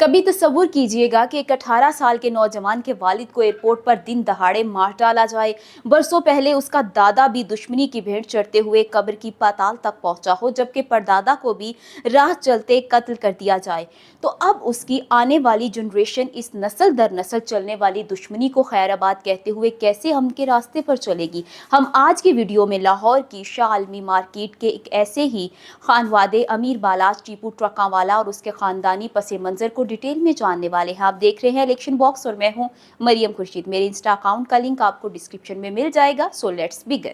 कभी तसव्वुर कीजिएगा कि एक 18 साल के नौजवान के वालिद को एयरपोर्ट पर दिन दहाड़े मार डाला जाए। बरसों पहले उसका दादा भी दुश्मनी की भेंट चढ़ते हुए कब्र की पाताल तक पहुंचा हो, जबकि परदादा को भी राह चलते कत्ल कर दिया जाए। तो अब उसकी आने वाली जनरेशन इस नस्ल दर नस्ल चलने वाली दुश्मनी को खैराबाद कहते हुए कैसे हम के रास्ते पर चलेगी। हम आज की वीडियो में लाहौर की शाह आलमी मार्केट के एक ऐसे ही खानवादे अमीर बालाज टीपू ट्रकावाला और उसके खानदानी पसे मंजर को डिटेल में जानने वाले हैं। आप देख रहे हैं इलेक्शन बॉक्स और मैं हूं मरियम खुर्शीद। मेरे इंस्टा अकाउंट का लिंक आपको डिस्क्रिप्शन में मिल जाएगा। So let's begin.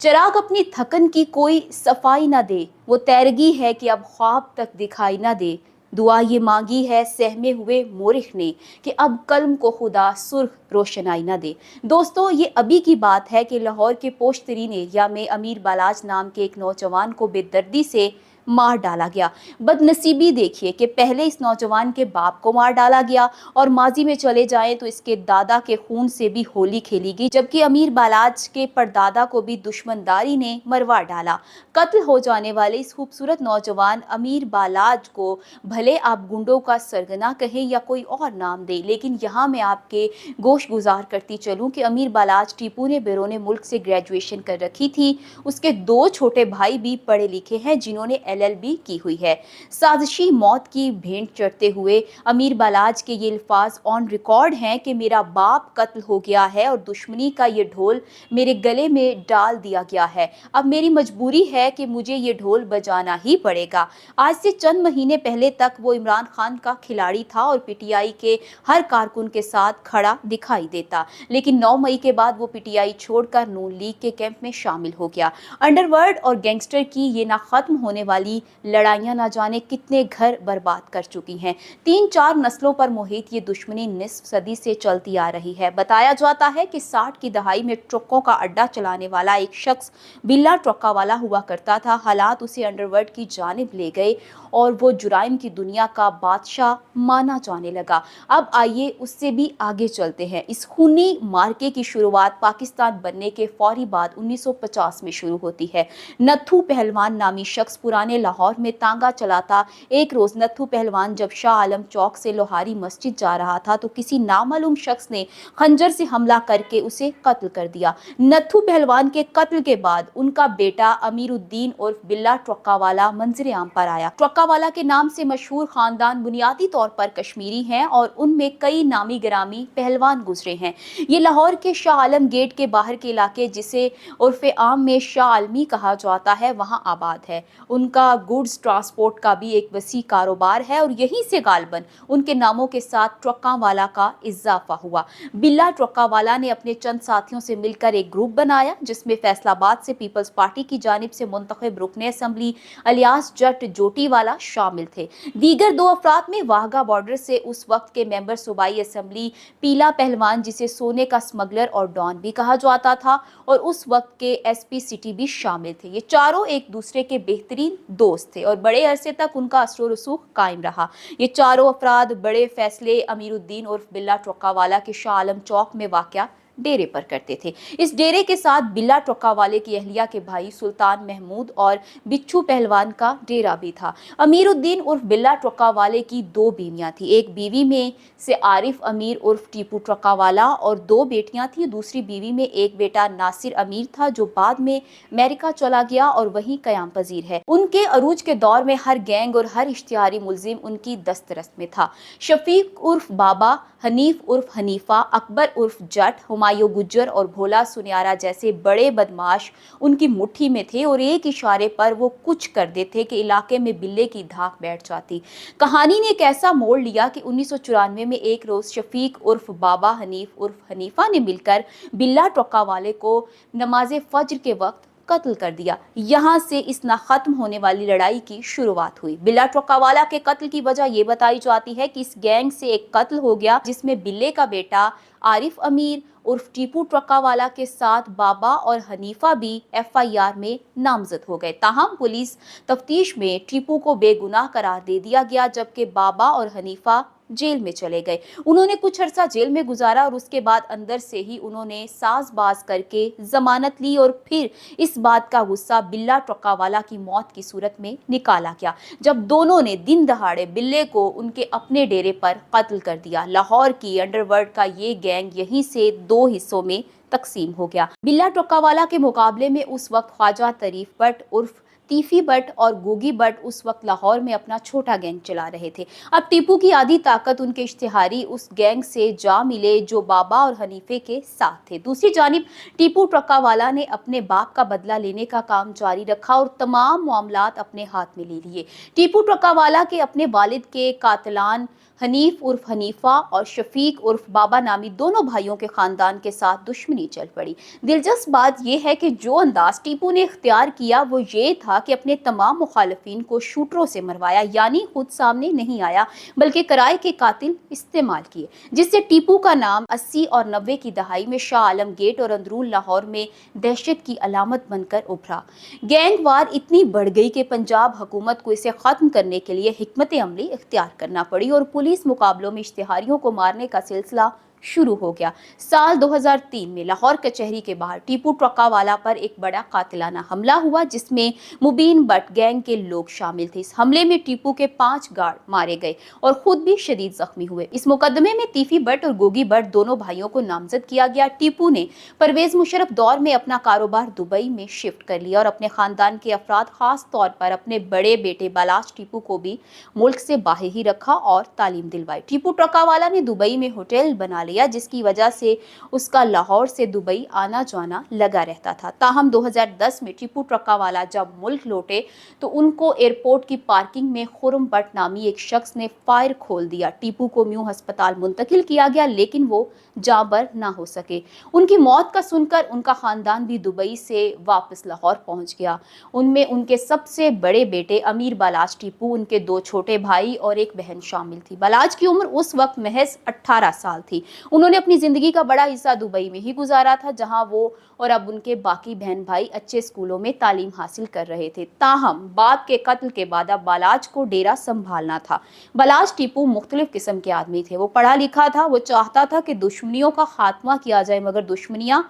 चिराग अपनी थकन की कोई सफाई ना दे, वो तैरगी है कि अब ख्वाब तक दिखाई ना दे। दुआ ये मांगी है सहमे हुए मोरिख ने कि अब कल्म को खुदा सुर्ख रोशनाई ना दे। दोस्तों, ये अभी की बात है कि लाहौर के पोश तरीन एरिया में अमीर बालाज नाम के एक नौजवान को बेदर्दी से मार डाला गया। बदनसीबी देखिए कि पहले इस नौजवान के बाप को मार डाला गया और माजी में चले जाएं तो इसके दादा के खून से भी होली खेली गई, जबकि अमीर बालाज के परदादा को भी दुश्मनदारी ने मरवा डाला। कत्ल हो जाने वाले इस खूबसूरत नौजवान अमीर बालाज को भले आप गुंडों का सरगना कहें या कोई और नाम दे, लेकिन यहाँ मैं आपके गोश गुजार करती चलूँ कि अमीर बालाज टीपू ने बैरून मुल्क से ग्रेजुएशन कर रखी थी। उसके दो छोटे भाई भी पढ़े लिखे हैं जिन्होंने LLB की हुई है। साजिशी मौत की भेंट चढ़ते हुए अमीर बालाज के ये अल्फाज ऑन रिकॉर्ड हैं कि मेरा बाप कत्ल हो गया है और दुश्मनी का ये ढोल मेरे गले में डाल दिया गया है। अब मेरी मजबूरी है कि मुझे ये ढोल बजाना ही पड़ेगा। आज से चंद महीने पहले तक वो इमरान खान का खिलाड़ी था और PTI के हर कारकुन के साथ खड़ा दिखाई देता, लेकिन 9 मई के बाद वो PTI छोड़कर नून लीग के कैंप में शामिल हो गया। अंडरवर्ल्ड और गैंगस्टर की ये ना खत्म होने वाली लड़ाइयां ना जाने कितने घर बर्बाद कर चुकी हैं। 3-4 नस्लों पर मुहित ये दुश्मनी निस्फ सदी से चलती आ रही है। बताया जाता है कि 60 की दहाई में ट्रकों का अड्डा चलाने वाला एक शख्स बिल्ला ट्रक्का वाला हुआ करता था। हालात उसे अंडरवर्ल्ड की जानिब ले गए और वो जुराइम की दुनिया का बादशाह माना जाने लगा। अब आइए उससे भी आगे चलते हैं। इस खूनी मार्के की शुरुआत पाकिस्तान बनने के फौरी बाद 1950 में शुरू होती है। नत्थू पहलवान नामी शख्स पुराने लाहौर में तांगा चलाता। एक रोज नत्थू पहलवान जब शाह आलम चौक से लोहारी मस्जिद जा रहा था तो किसी नामालूम शख्स ने खंजर से हमला करके उसे कत्ल कर दिया। नत्थू पहलवान के कत्ल के बाद उनका बेटा अमीरुद्दीन उर्फ बिल्ला ट्रक्कावाला मंजरे आम पर आया। ट्रक्कावाला के नाम से मशहूर खानदान बुनियादी तौर पर कश्मीरी हैं और उनमें कई नामी गिरामी पहलवान गुजरे हैं। ये लाहौर के शाह आलम गेट के बाहर के इलाके, जिसे उर्फ आम में शाह आलमी कहा जाता है, वहां आबाद है। उनका गुड्स ट्रांसपोर्ट का भी एक वसी कारोबार है और यहीं से गालबन उनके नामों के साथ ट्रक्कावाला का इजाफा हुआ। बिल्ला ट्रक्कावाला ने अपने चंद साथियों से मिलकर एक ग्रुप बनाया जिसमें फैसलाबाद से पीपल्स पार्टी की जानिब से मुंतखब रुकने असम्बली अलियास जट जोटीवाला शामिल थे। दीगर 2 अफराद में वाहगा बॉर्डर से उस वक्त के मेंबर सूबाई असम्बली पीला पहलवान, जिसे सोने का स्मगलर और डॉन भी कहा जाता था, और उस वक्त के SP सिटी भी शामिल थे। ये चारों एक दूसरे के बेहतरीन दोस्त थे और बड़े अरसे तक उनका असर रसूख कायम रहा। ये चारों अफराद बड़े फैसले अमीरुद्दीन उर्फ बिल्ला ट्रक्कावाला के शाह आलम चौक में वाक़या डेरे पर करते थे। इस डेरे के साथ बिल्ला ट्रक्कावाले की अहलिया के भाई सुल्तान महमूद और बिच्छू पहलवान का डेरा भी था। अमीरुद्दीन उर्फ बिल्ला ट्रक्कावाले की 2 बीवियां थी। एक बीवी में से आरिफ अमीर उर्फ टीपू ट्रक्कावाला और 2 बेटियां थी। दूसरी बीवी में एक बेटा नासिर अमीर था जो बाद में अमेरिका चला गया और वहीं कयाम पजीर है। उनके अरूज के दौर में हर गैंग और हर इश्तिहारी मुलजिम उनकी दस्तरस में था। शफीक उर्फ बाबा, हनीफ उर्फ हनीफा, अकबर उर्फ जट, हुमायूं गुज्जर और भोला सुनियारा जैसे बड़े बदमाश उनकी मुट्ठी में थे और एक इशारे पर वो कुछ कर देते कि इलाके में बिल्ले की धाक बैठ जाती। कहानी ने एक ऐसा मोड़ लिया कि 1994 में एक रोज शफीक उर्फ बाबा, हनीफ उर्फ हनीफा ने मिलकर बिल्ला ट्रक्कावाले को नमाज फज्र के वक्त कत्ल कर दिया। यहाँ से इस ना खत्म होने वाली लड़ाई की शुरुआत हुई। बिल्ला ट्रक्कावाला के कत्ल की वजह यह बताई जाती है कि इस गैंग से एक कत्ल हो गया जिसमें बिल्ले का बेटा आरिफ अमीर उर्फ टीपू ट्रक्कावाला के साथ बाबा और हनीफा भी FIR में नामजद हो गए। ताहम पुलिस तफ्तीश में टीपू को बेगुनाह करार दे दिया गया, जबकि बाबा और हनीफा जेल में चले गए। उन्होंने कुछ अरसा जेल में गुजारा और उसके बाद अंदर से ही उन्होंने साज़बाज़ करके जमानत ली और फिर इस बात का गुस्सा बिल्ला ट्रकावाला की मौत की सूरत में निकाला गया, जब दोनों ने दिन दहाड़े बिल्ले को उनके अपने डेरे पर कत्ल कर दिया। लाहौर की अंडरवर्ल्ड का ये गैंग यहीं से दो हिस्सों में तकसीम हो गया। बिल्ला ट्रकावाला के मुकाबले में उस वक्त ख्वाजा तरीफ बट उर्फ तीफी बट और गोगी बट उस वक्त लाहौर में अपना छोटा गैंग चला रहे थे। अब टीपू की आधी ताकत उनके इश्तिहारी उस गैंग से जा मिले जो बाबा और हनीफे के साथ थे। दूसरी जानिब टीपू ट्रकावाला ने अपने बाप का बदला लेने का काम जारी रखा और तमाम मामलात अपने हाथ में ले लिए। टीपू ट्रकावाला के अपने वालिद के कातलान हनीफ उर्फ हनीफा और शफीक उर्फ बाबा नामी दोनों भाइयों के खानदान के साथ दुश्मनी चल पड़ी। दिलचस्प बात यह है कि जो अंदाज टीपू ने इख्तियार किया वो ये था कि अपने तमाम मुखालिफिन को शूटरों से मरवाया, यानी खुद सामने नहीं आया बल्कि किराए के कातिल इस्तेमाल किए, जिससे टीपू का नाम 80 और 90 की दहाई में शाह आलम गेट और अंदरून लाहौर में दहशत की अलामत बनकर उभरा। गैंग वार इतनी बढ़ गई कि पंजाब हुकूमत को इसे खत्म करने के लिए हिकमत अमली इख्तियार करना पड़ी और पुलिस मुकाबलों में इश्तिहारियों को मारने का सिलसिला शुरू हो गया। साल 2003 में लाहौर कचहरी के बाहर टीपू ट्रकावाला पर एक बड़ा कातिलाना हमला हुआ जिसमें मुबीन बट गैंग के लोग शामिल थे। इस हमले में टीपू के 5 गार्ड मारे गए और खुद भी शदीद जख्मी हुए। इस मुकदमे में तीफी बट और गोगी बट दोनों भाइयों को नामजद किया गया। टीपू ने परवेज मुशर्रफ दौर में अपना कारोबार दुबई में शिफ्ट कर लिया और अपने खानदान के अफराद खास तौर पर अपने बड़े बेटे बालाज टीपू को भी मुल्क से बाहर ही रखा और तालीम दिलवाई। टीपू ट्रकावाला ने दुबई में होटल बना जिसकी वजह से उसका लाहौर से दुबई आना जाना लगा रहता था। ताहम 2010 में टीपू ट्रकावाला जब मुल्क लौटे तो उनको एयरपोर्ट की पार्किंग में खुरम बट नामी एक शख्स ने फायर खोल दिया। टीपू को म्यू अस्पताल मुंतकिल किया गया लेकिन वो जाबर ना हो सके। उनकी मौत का सुनकर उनका खानदान भी दुबई से वापस लाहौर पहुंच गया। उनमें उनके सबसे बड़े बेटे अमीर बालाज टीपू, उनके 2 छोटे भाई और एक बहन शामिल थी। बालाज की उम्र उस वक्त महज 18 साल थी। उन्होंने अपनी जिंदगी का बड़ा हिस्सा दुबई में ही गुजारा था जहां वो और अब उनके बाकी बहन भाई अच्छे स्कूलों में तालीम हासिल कर रहे थे। ताहम बाप के कत्ल के बाद अब बालाज को डेरा संभालना था। बालाज टीपू मुख्तलिफ किस्म के आदमी थे। वो पढ़ा लिखा था, वो चाहता था कि दुश्मनियों का खात्मा किया जाए, मगर दुश्मनियां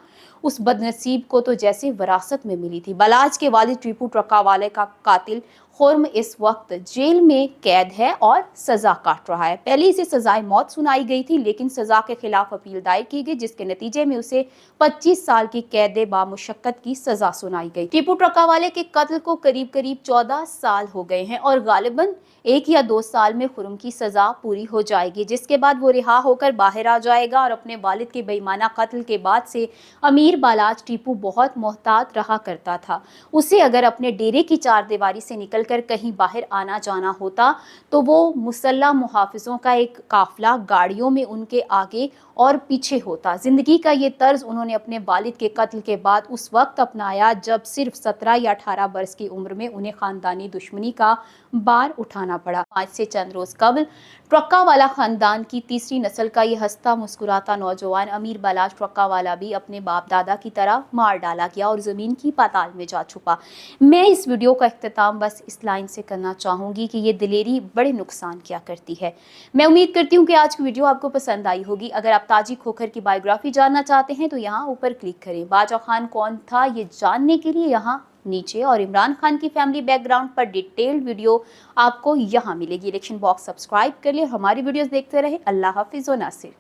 उस बदनसीब को तो जैसे विरासत में मिली थी। बालाज के वालिद टीपू ट्रकावाले का कातिल खुर्म इस वक्त जेल में कैद है और सजा काट रहा है। पहले इसे सजाए मौत सुनाई गई थी लेकिन सजा के खिलाफ अपील दायर की गई जिसके नतीजे में उसे 25 साल की कैद बामुशक्कत की सजा सुनाई गई। टीपू ट्रकावाले के कत्ल को करीब 14 साल हो गए हैं और गालिबन 1 या 2 साल में खुर्म की सजा पूरी हो जाएगी, जिसके बाद वो रिहा होकर बाहर आ जाएगा। और अपने वालिद के बेईमाना कत्ल के बाद से अमीर बालाज टीपू बहुत मोहतात रहा करता था। उसे अगर अपने डेरे की चारदीवारी से निकलकर कहीं बाहर आना जाना होता तो वो मुसल्ला मुहाफिजों का एक काफिला गाड़ियों में उनके आगे और पीछे होता। जिंदगी का ये तर्ज उन्होंने अपने वालिद के कत्ल के बाद उस वक्त अपनाया जब सिर्फ 17 या 18 बरस की उम्र में उन्हें खानदानी दुश्मनी का बार उठाना पड़ा। आज से चंद रोज कबल ट्रकावाला खानदान की तीसरी नस्ल का ये हंसता मुस्कुराता नौजवान अमीर बालाज ट्रकावाला भी अपने बाप दादा की तरह मार डाला गया और जमीन की पाताल में जा छुपा। मैं इस वीडियो का इख्तिताम बस इस लाइन से करना चाहूंगी कि ये दिलेरी बड़े नुकसान क्या करती है। मैं उम्मीद करती हूँ कि आज की वीडियो आपको पसंद आई होगी। अगर आप ताजी खोखर की बायोग्राफी जानना चाहते हैं तो यहाँ ऊपर क्लिक करें। बाजा खान कौन था ये जानने के लिए यहाँ नीचे, और इमरान खान की फैमिली बैकग्राउंड पर डिटेल्ड वीडियो आपको यहाँ मिलेगी। इलेक्शन बॉक्स सब्सक्राइब कर ले, हमारी वीडियोस देखते रहे। अल्लाह हाफिज व नासिर।